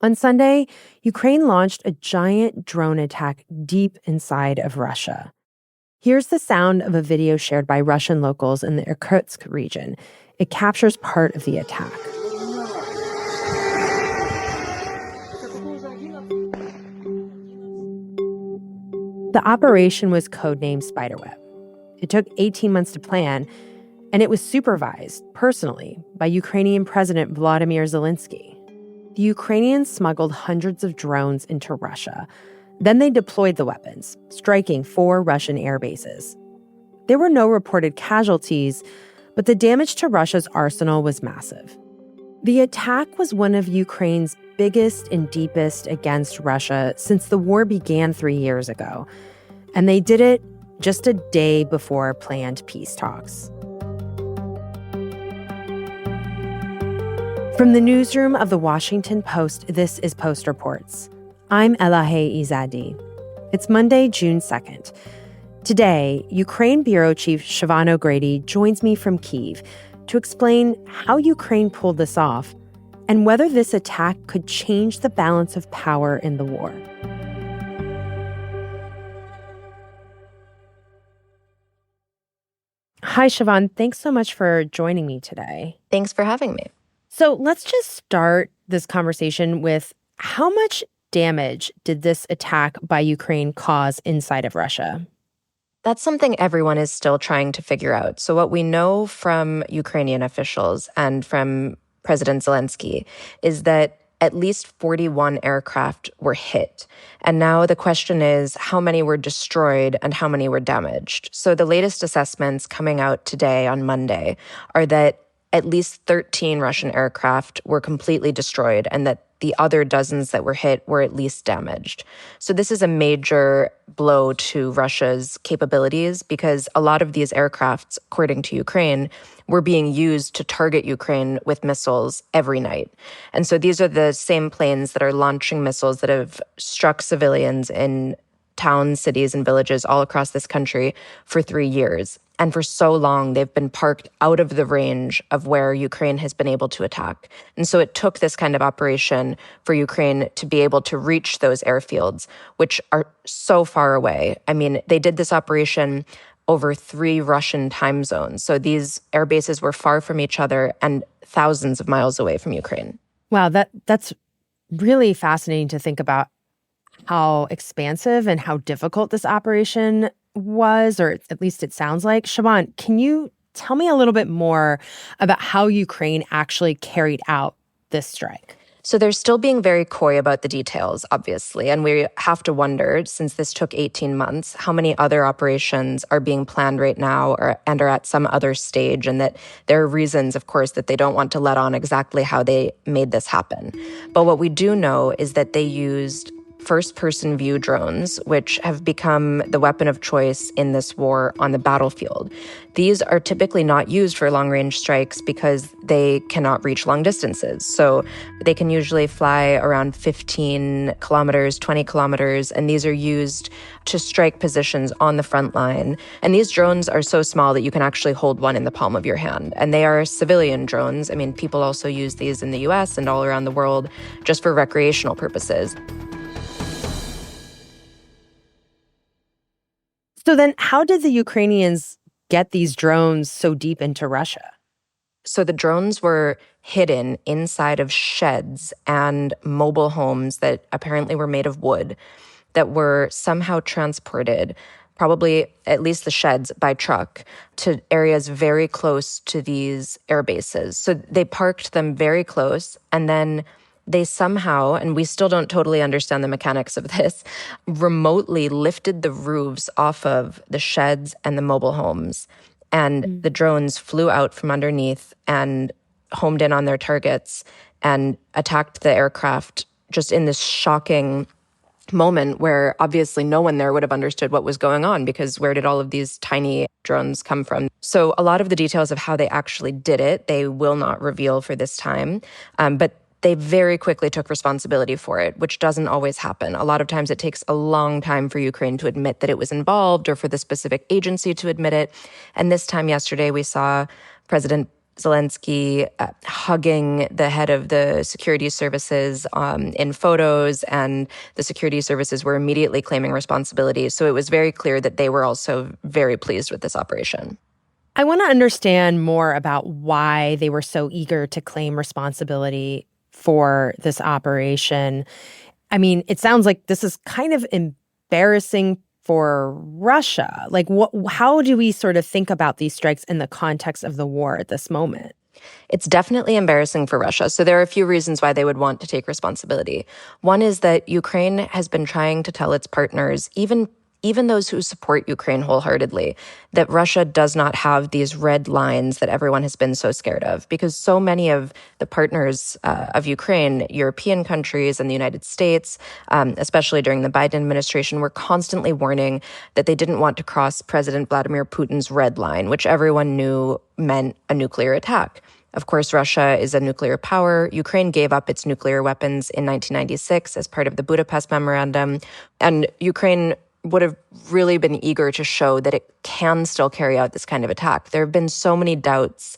On Sunday, Ukraine launched a giant drone attack deep inside of Russia. Here's the sound of a video shared by Russian locals in the Irkutsk region. It captures part of the attack. The operation was codenamed Spiderweb. It took 18 months to plan, and it was supervised personally by Ukrainian President Vladimir Zelensky. The Ukrainians smuggled hundreds of drones into Russia. Then they deployed the weapons, striking 4 Russian air bases. There were no reported casualties, but the damage to Russia's arsenal was massive. The attack was one of Ukraine's biggest and deepest against Russia since the war began 3 years ago. And they did it just a day before planned peace talks. From the newsroom of The Washington Post, this is Post Reports. I'm Elahe Izadi. It's Monday, June 2nd. Today, Ukraine Bureau Chief Siobhan O'Grady joins me from Kyiv to explain how Ukraine pulled this off and whether this attack could change the balance of power in the war. Hi, Siobhan. Thanks so much for joining me today. Thanks for having me. So let's just start this conversation with how much damage did this attack by Ukraine cause inside of Russia? That's something everyone is still trying to figure out. So what we know from Ukrainian officials and from President Zelensky is that at least 41 aircraft were hit. And now the question is how many were destroyed and how many were damaged. So the latest assessments coming out today on Monday are that at least 13 Russian aircraft were completely destroyed and that the other dozens that were hit were at least damaged. So this is a major blow to Russia's capabilities because a lot of these aircrafts, according to Ukraine, were being used to target Ukraine with missiles every night. And so these are the same planes that are launching missiles that have struck civilians in towns, cities, and villages all across this country for 3 years. And for so long, they've been parked out of the range of where Ukraine has been able to attack. And so it took this kind of operation for Ukraine to be able to reach those airfields, which are so far away. I mean, they did this operation over 3 Russian time zones. So these air bases were far from each other and thousands of miles away from Ukraine. Wow, that's really fascinating to think about how expansive and how difficult this operation was, or at least it sounds like. Siobhan, can you tell me a little bit more about how Ukraine actually carried out this strike? So they're still being very coy about the details, obviously. And we have to wonder, since this took 18 months, how many other operations are being planned right now and are at some other stage, and that there are reasons, of course, that they don't want to let on exactly how they made this happen. But what we do know is that they used first-person view drones, which have become the weapon of choice in this war on the battlefield. These are typically not used for long-range strikes because they cannot reach long distances. So they can usually fly around 15 kilometers, 20 kilometers, and these are used to strike positions on the front line. And these drones are so small that you can actually hold one in the palm of your hand. And they are civilian drones. I mean, people also use these in the US and all around the world just for recreational purposes. So then how did the Ukrainians get these drones so deep into Russia? So the drones were hidden inside of sheds and mobile homes that apparently were made of wood that were somehow transported, probably at least the sheds, by truck to areas very close to these air bases. So they parked them very close, and then they somehow, and we still don't totally understand the mechanics of this, remotely lifted the roofs off of the sheds and the mobile homes. And the drones flew out from underneath and homed in on their targets and attacked the aircraft just in this shocking moment where obviously no one there would have understood what was going on, because where did all of these tiny drones come from? So a lot of the details of how they actually did it, they will not reveal for this time. But they very quickly took responsibility for it, which doesn't always happen. A lot of times it takes a long time for Ukraine to admit that it was involved or for the specific agency to admit it. And this time yesterday, we saw President Zelensky hugging the head of the security services in photos, and the security services were immediately claiming responsibility. So it was very clear that they were also very pleased with this operation. I want to understand more about why they were so eager to claim responsibility for this operation. I mean, it sounds like this is kind of embarrassing for Russia. Like, how do we sort of think about these strikes in the context of the war at this moment? It's definitely embarrassing for Russia. So there are a few reasons why they would want to take responsibility. One is that Ukraine has been trying to tell its partners, even those who support Ukraine wholeheartedly, that Russia does not have these red lines that everyone has been so scared of, because so many of the partners of Ukraine, European countries and the United States, especially during the Biden administration, were constantly warning that they didn't want to cross President Vladimir Putin's red line, which everyone knew meant a nuclear attack. Of course, Russia is a nuclear power. Ukraine gave up its nuclear weapons in 1996 as part of the Budapest Memorandum, and Ukraine would have really been eager to show that it can still carry out this kind of attack. There have been so many doubts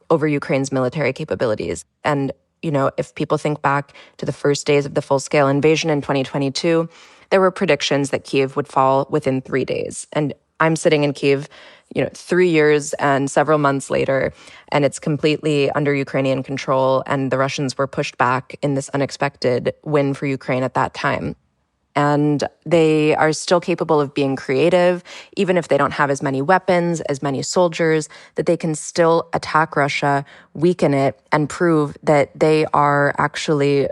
over Ukraine's military capabilities. And, if people think back to the first days of the full-scale invasion in 2022, there were predictions that Kyiv would fall within 3 days. And I'm sitting in Kyiv, 3 years and several months later, and it's completely under Ukrainian control, and the Russians were pushed back in this unexpected win for Ukraine at that time. And they are still capable of being creative, even if they don't have as many weapons, as many soldiers, that they can still attack Russia, weaken it, and prove that they are actually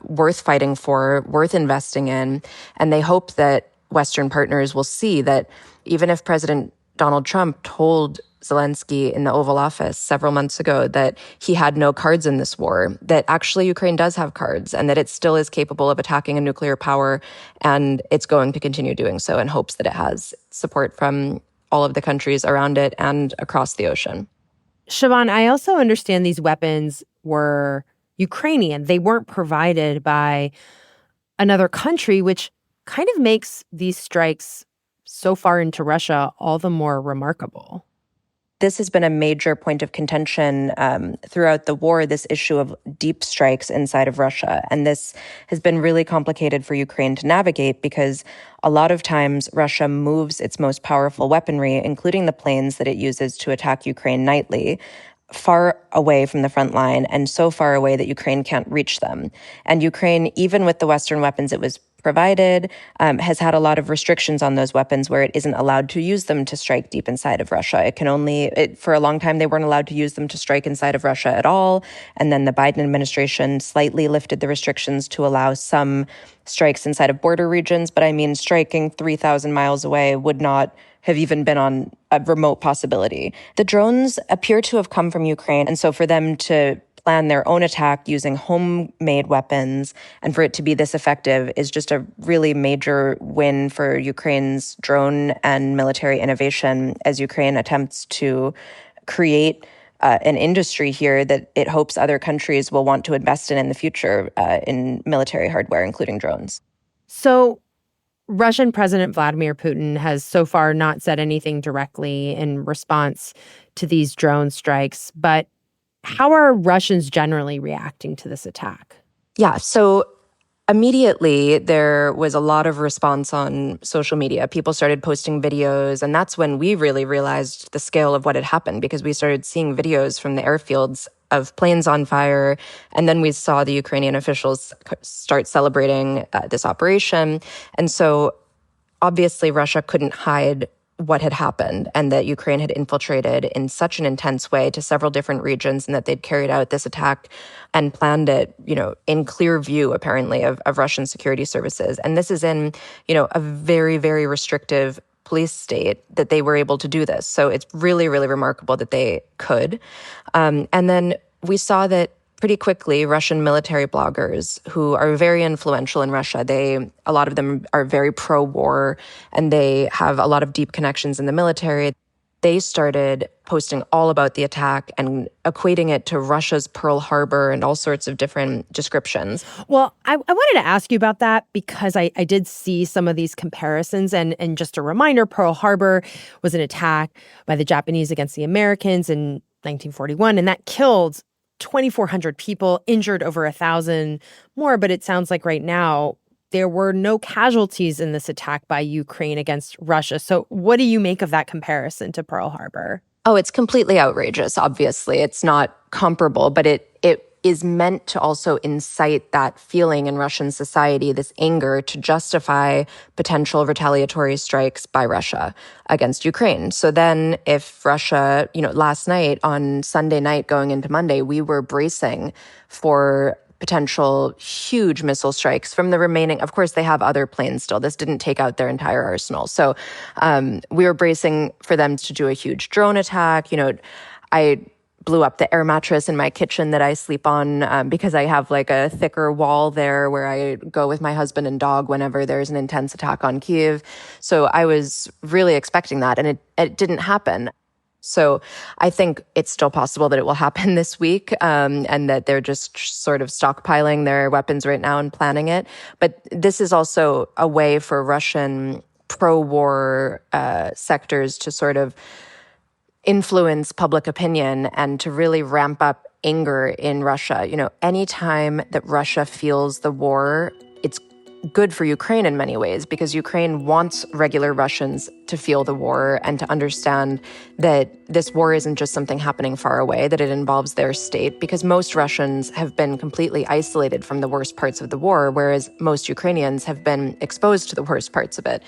worth fighting for, worth investing in. And they hope that Western partners will see that even if President Donald Trump told Zelensky in the Oval Office several months ago that he had no cards in this war, that actually Ukraine does have cards, and that it still is capable of attacking a nuclear power, and it's going to continue doing so in hopes that it has support from all of the countries around it and across the ocean. Siobhan, I also understand these weapons were Ukrainian. They weren't provided by another country, which kind of makes these strikes so far into Russia all the more remarkable. This has been a major point of contention throughout the war, this issue of deep strikes inside of Russia. And this has been really complicated for Ukraine to navigate because a lot of times Russia moves its most powerful weaponry, including the planes that it uses to attack Ukraine nightly, far away from the front line and so far away that Ukraine can't reach them. And Ukraine, even with the Western weapons it was provided, has had a lot of restrictions on those weapons where it isn't allowed to use them to strike deep inside of Russia. For a long time, they weren't allowed to use them to strike inside of Russia at all. And then the Biden administration slightly lifted the restrictions to allow some strikes inside of border regions. But I mean, striking 3,000 miles away would not have even been on a remote possibility. The drones appear to have come from Ukraine. And so for them to plan their own attack using homemade weapons and for it to be this effective is just a really major win for Ukraine's drone and military innovation as Ukraine attempts to create an industry here that it hopes other countries will want to invest in the future in military hardware, including drones. So Russian President Vladimir Putin has so far not said anything directly in response to these drone strikes, but how are Russians generally reacting to this attack? Yeah, so immediately there was a lot of response on social media. People started posting videos, and that's when we really realized the scale of what had happened, because we started seeing videos from the airfields of planes on fire, and then we saw the Ukrainian officials start celebrating this operation. And so obviously Russia couldn't hide what had happened and that Ukraine had infiltrated in such an intense way to several different regions and that they'd carried out this attack and planned it, in clear view, apparently, of Russian security services. And this is in, a very, very restrictive police state that they were able to do this. So it's really, really remarkable that they could. And then we saw that pretty quickly, Russian military bloggers who are very influential in Russia, a lot of them are very pro-war and they have a lot of deep connections in the military. They started posting all about the attack and equating it to Russia's Pearl Harbor and all sorts of different descriptions. Well, I wanted to ask you about that because I did see some of these comparisons. And just a reminder, Pearl Harbor was an attack by the Japanese against the Americans in 1941, and that killed 2,400 people, injured over 1,000 more. But it sounds like right now there were no casualties in this attack by Ukraine against Russia. So what do you make of that comparison to Pearl Harbor? Oh, it's completely outrageous, obviously. It's not comparable, but it is meant to also incite that feeling in Russian society, this anger, to justify potential retaliatory strikes by Russia against Ukraine. So then if Russia, last night, on Sunday night going into Monday, we were bracing for potential huge missile strikes from the remaining. Of course, they have other planes still. This didn't take out their entire arsenal. So we were bracing for them to do a huge drone attack. I blew up the air mattress in my kitchen that I sleep on because I have like a thicker wall there where I go with my husband and dog whenever there's an intense attack on Kyiv. So I was really expecting that, and it didn't happen. So I think it's still possible that it will happen this week, and that they're just sort of stockpiling their weapons right now and planning it. But this is also a way for Russian pro-war sectors to sort of influence public opinion and to really ramp up anger in Russia. Anytime that Russia feels the war, it's good for Ukraine in many ways, because Ukraine wants regular Russians to feel the war and to understand that this war isn't just something happening far away, that it involves their state, because most Russians have been completely isolated from the worst parts of the war, whereas most Ukrainians have been exposed to the worst parts of it.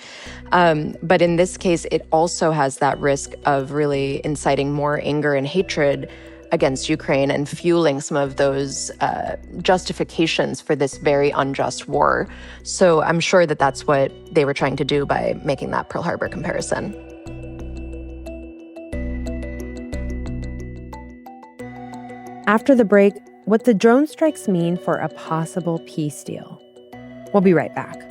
But in this case, it also has that risk of really inciting more anger and hatred against Ukraine and fueling some of those justifications for this very unjust war. So I'm sure that that's what they were trying to do by making that Pearl Harbor comparison. After the break, what the drone strikes mean for a possible peace deal. We'll be right back.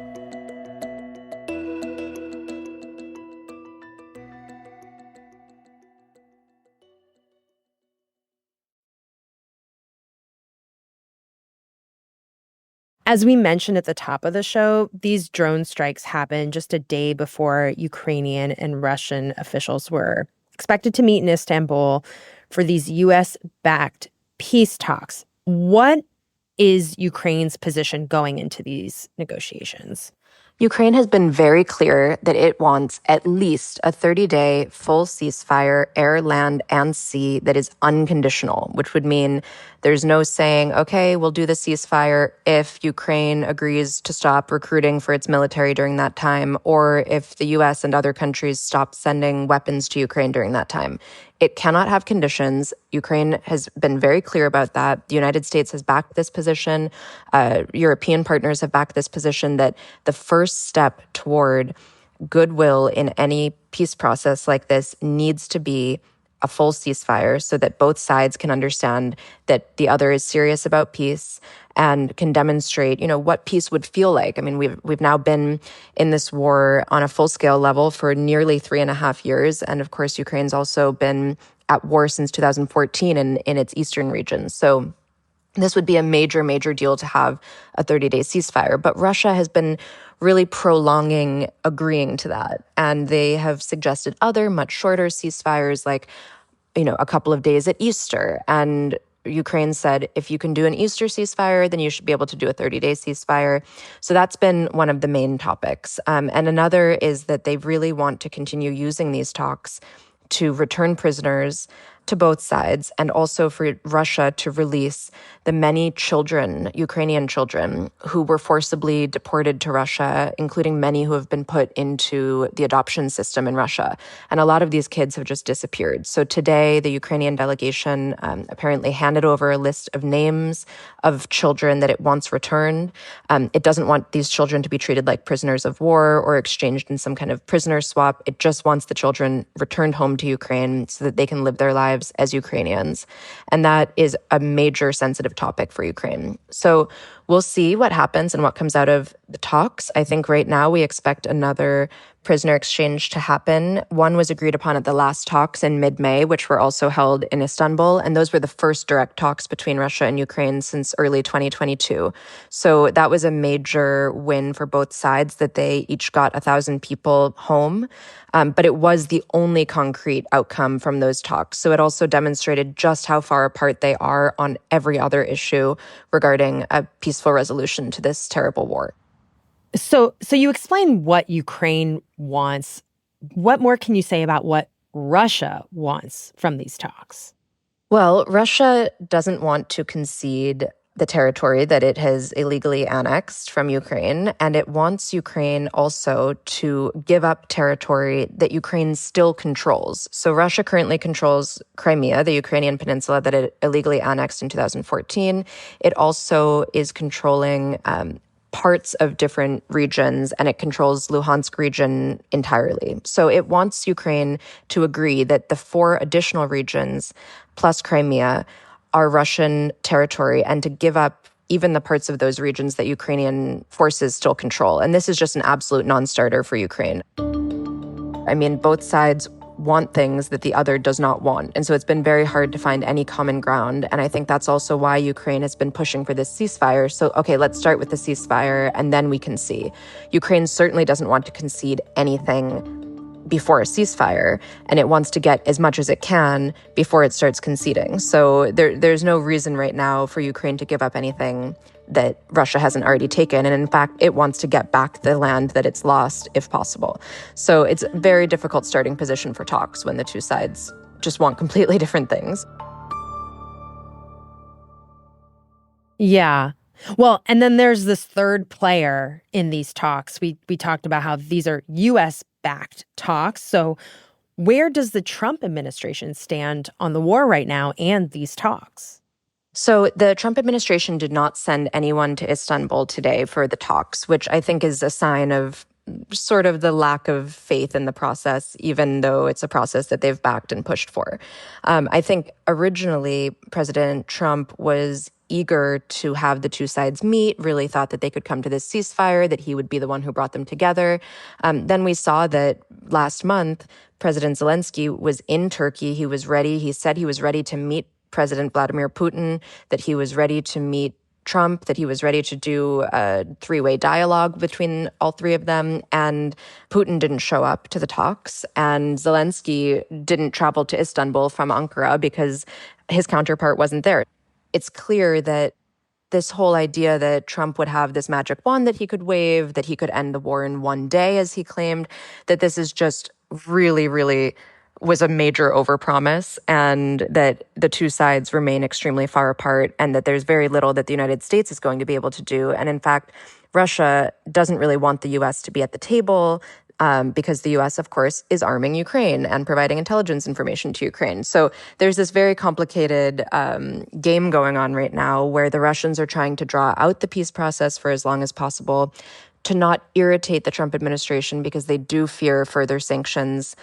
As we mentioned at the top of the show, these drone strikes happened just a day before Ukrainian and Russian officials were expected to meet in Istanbul for these U.S.-backed peace talks. What is Ukraine's position going into these negotiations? Ukraine has been very clear that it wants at least a 30-day full ceasefire, air, land, and sea, that is unconditional, which would mean there's no saying, okay, we'll do the ceasefire if Ukraine agrees to stop recruiting for its military during that time, or if the U.S. and other countries stop sending weapons to Ukraine during that time. It cannot have conditions. Ukraine has been very clear about that. The United States has backed this position. European partners have backed this position, that the first step toward goodwill in any peace process like this needs to be a full ceasefire, so that both sides can understand that the other is serious about peace and can demonstrate, what peace would feel like. I mean, we've now been in this war on a full-scale level for nearly 3.5 years. And of course, Ukraine's also been at war since 2014 in its eastern region. So this would be a major, major deal to have a 30-day ceasefire. But Russia has been really prolonging agreeing to that. And they have suggested other much shorter ceasefires, like, a couple of days at Easter. And Ukraine said, if you can do an Easter ceasefire, then you should be able to do a 30-day ceasefire. So that's been one of the main topics. And another is that they really want to continue using these talks to return prisoners to both sides, and also for Russia to release the many children, Ukrainian children, who were forcibly deported to Russia, including many who have been put into the adoption system in Russia. And a lot of these kids have just disappeared. So today, the Ukrainian delegation apparently handed over a list of names of children that it wants returned. It doesn't want these children to be treated like prisoners of war or exchanged in some kind of prisoner swap. It just wants the children returned home to Ukraine so that they can live their lives as Ukrainians. And that is a major sensitive topic for Ukraine. So we'll see what happens and what comes out of the talks. I think right now we expect another prisoner exchange to happen. One was agreed upon at the last talks in mid-May, which were also held in Istanbul. And those were the first direct talks between Russia and Ukraine since early 2022. So that was a major win for both sides that they each got 1,000 people home. But it was the only concrete outcome from those talks. So it also demonstrated just how far apart they are on every other issue regarding a peaceful resolution to this terrible war. So you explain what Ukraine wants. What more can you say about what Russia wants from these talks? Well, Russia doesn't want to concede the territory that it has illegally annexed from Ukraine, and it wants Ukraine also to give up territory that Ukraine still controls. So Russia currently controls Crimea, the Ukrainian peninsula that it illegally annexed in 2014. It also is controlling parts of different regions, and it controls Luhansk region entirely. So it wants Ukraine to agree that the 4 additional regions plus Crimea are Russian territory, and to give up even the parts of those regions that Ukrainian forces still control. And this is just an absolute non-starter for Ukraine. I mean, both sides want things that the other does not want. And so it's been very hard to find any common ground. And I think that's also why Ukraine has been pushing for this ceasefire. So, okay, let's start with the ceasefire and then we can see. Ukraine certainly doesn't want to concede anything before a ceasefire, and it wants to get as much as it can before it starts conceding. So there's no reason right now for Ukraine to give up anything that Russia hasn't already taken. And in fact, it wants to get back the land that it's lost if possible. So it's a very difficult starting position for talks when the two sides just want completely different things. Yeah. Well, and then there's this third player in these talks. We talked about how these are U.S.-backed talks. So where does the Trump administration stand on the war right now and these talks? So the Trump administration did not send anyone to Istanbul today for the talks, which I think is a sign of sort of the lack of faith in the process, even though it's a process that they've backed and pushed for. I think originally President Trump was eager to have the two sides meet, really thought that they could come to this ceasefire, that he would be the one who brought them together. Then we saw that last month, President Zelensky was in Turkey. He was ready. He said he was ready to meet President Vladimir Putin, that he was ready to meet Trump, that he was ready to do a 3-way dialogue between all 3 of them. And Putin didn't show up to the talks. And Zelensky didn't travel to Istanbul from Ankara because his counterpart wasn't there. It's clear that this whole idea that Trump would have this magic wand that he could wave, that he could end the war in one day, as he claimed, that this is just really, really was a major overpromise, and that the two sides remain extremely far apart, and that there's very little that the United States is going to be able to do. And in fact, Russia doesn't really want the U.S. to be at the table because the U.S., of course, is arming Ukraine and providing intelligence information to Ukraine. So there's this very complicated game going on right now where the Russians are trying to draw out the peace process for as long as possible, to not irritate the Trump administration because they do fear further sanctions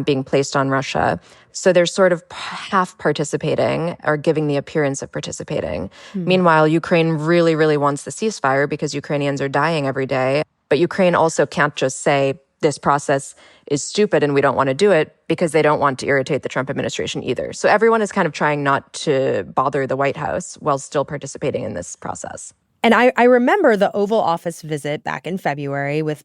being placed on Russia. So they're sort of half participating or giving the appearance of participating. Meanwhile, Ukraine really, really wants the ceasefire because Ukrainians are dying every day. But Ukraine also can't just say this process is stupid and we don't want to do it, because they don't want to irritate the Trump administration either. So everyone is kind of trying not to bother the White House while still participating in this process. And I remember the Oval Office visit back in February with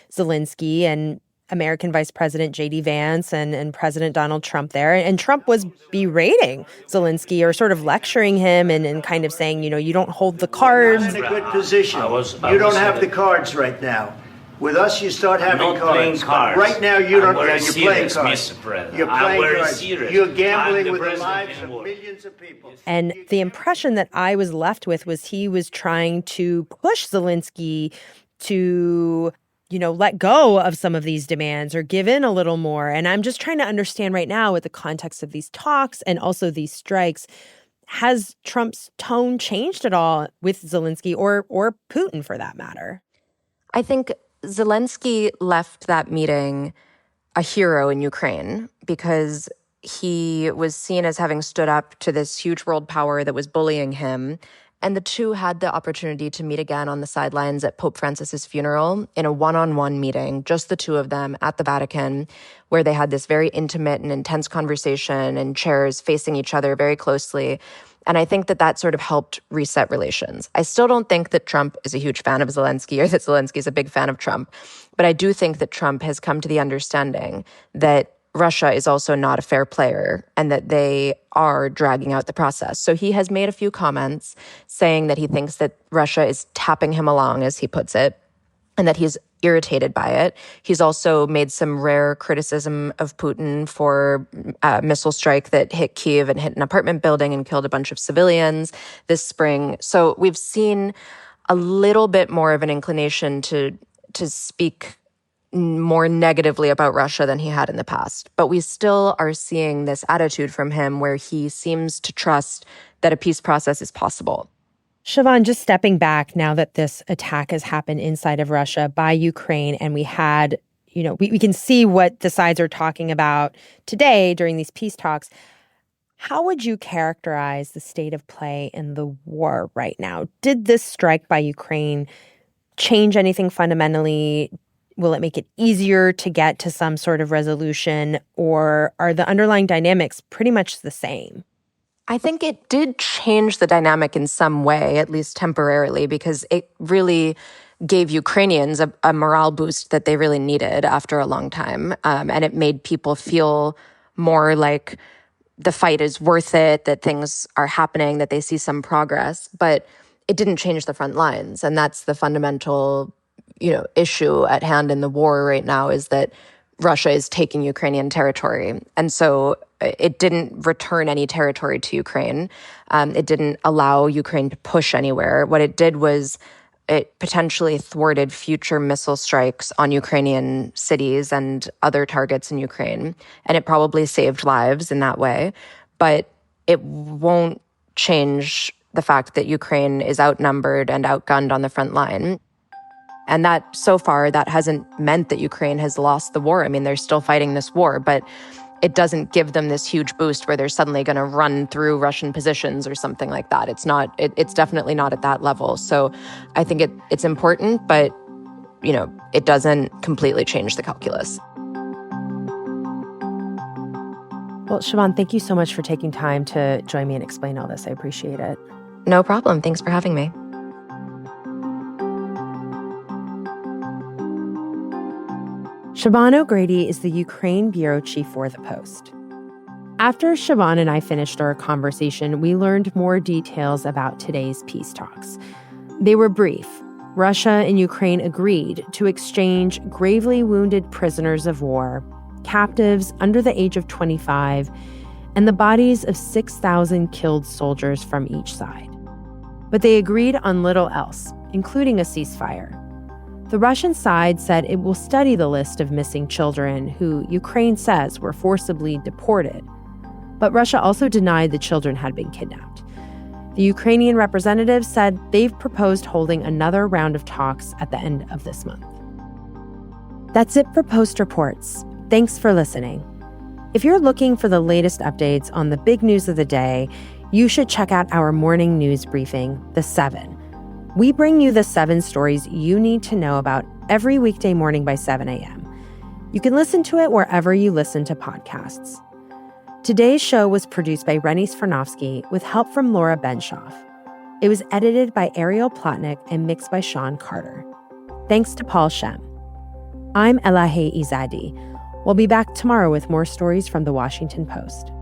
Zelensky and American Vice President J.D. Vance and President Donald Trump there. And Trump was berating Zelensky, or sort of lecturing him and kind of saying, you don't hold the cards. You're in a good position. You don't have the cards right now. With us, you start having not cards. Playing cards. Right now, you don't. You're playing cards. Mr. President. You're playing cards. Serious. You're gambling I'm with the president lives of millions of people. And the impression that I was left with was he was trying to push Zelensky to, let go of some of these demands or give in a little more. And I'm just trying to understand right now, with the context of these talks and also these strikes, has Trump's tone changed at all with Zelensky or Putin, for that matter? I think Zelensky left that meeting a hero in Ukraine because he was seen as having stood up to this huge world power that was bullying him And the two had the opportunity to meet again on the sidelines at Pope Francis's funeral in a one-on-one meeting, just the two of them at the Vatican, where they had this very intimate and intense conversation in chairs facing each other very closely. And I think that that sort of helped reset relations. I still don't think that Trump is a huge fan of Zelensky or that Zelensky is a big fan of Trump. But I do think that Trump has come to the understanding that Russia is also not a fair player and that they are dragging out the process. So he has made a few comments saying that he thinks that Russia is tapping him along, as he puts it, and that he's irritated by it. He's also made some rare criticism of Putin for a missile strike that hit Kyiv and hit an apartment building and killed a bunch of civilians this spring. So we've seen a little bit more of an inclination to speak more negatively about Russia than he had in the past. But we still are seeing this attitude from him where he seems to trust that a peace process is possible. Siobhan, just stepping back now that this attack has happened inside of Russia by Ukraine, and we had, we can see what the sides are talking about today during these peace talks. How would you characterize the state of play in the war right now? Did this strike by Ukraine change anything fundamentally? Will it make it easier to get to some sort of resolution, or are the underlying dynamics pretty much the same? I think it did change the dynamic in some way, at least temporarily, because it really gave Ukrainians a morale boost that they really needed after a long time. And it made people feel more like the fight is worth it, that things are happening, that they see some progress. But it didn't change the front lines. And that's the fundamental issue at hand in the war right now, is that Russia is taking Ukrainian territory. And so it didn't return any territory to Ukraine. It didn't allow Ukraine to push anywhere. What it did was it potentially thwarted future missile strikes on Ukrainian cities and other targets in Ukraine. And it probably saved lives in that way. But it won't change the fact that Ukraine is outnumbered and outgunned on the front line. And that, so far, that hasn't meant that Ukraine has lost the war. I mean, they're still fighting this war, but it doesn't give them this huge boost where they're suddenly going to run through Russian positions or something like that. It's definitely not at that level. So I think it's important, but, it doesn't completely change the calculus. Well, Siobhan, thank you so much for taking time to join me and explain all this. I appreciate it. No problem. Thanks for having me. Siobhan O'Grady is the Ukraine bureau chief for The Post. After Siobhan and I finished our conversation, we learned more details about today's peace talks. They were brief. Russia and Ukraine agreed to exchange gravely wounded prisoners of war, captives under the age of 25, and the bodies of 6,000 killed soldiers from each side. But they agreed on little else, including a ceasefire. The Russian side said it will study the list of missing children who Ukraine says were forcibly deported. But Russia also denied the children had been kidnapped. The Ukrainian representatives said they've proposed holding another round of talks at the end of this month. That's it for Post Reports. Thanks for listening. If you're looking for the latest updates on the big news of the day, you should check out our morning news briefing, The 7. We bring you the 7 stories you need to know about every weekday morning by 7 a.m. You can listen to it wherever you listen to podcasts. Today's show was produced by Rennie Svirnovsky with help from Laura Benshoff. It was edited by Ariel Plotnick and mixed by Sean Carter. Thanks to Paul Shem. I'm Elahe Izadi. We'll be back tomorrow with more stories from The Washington Post.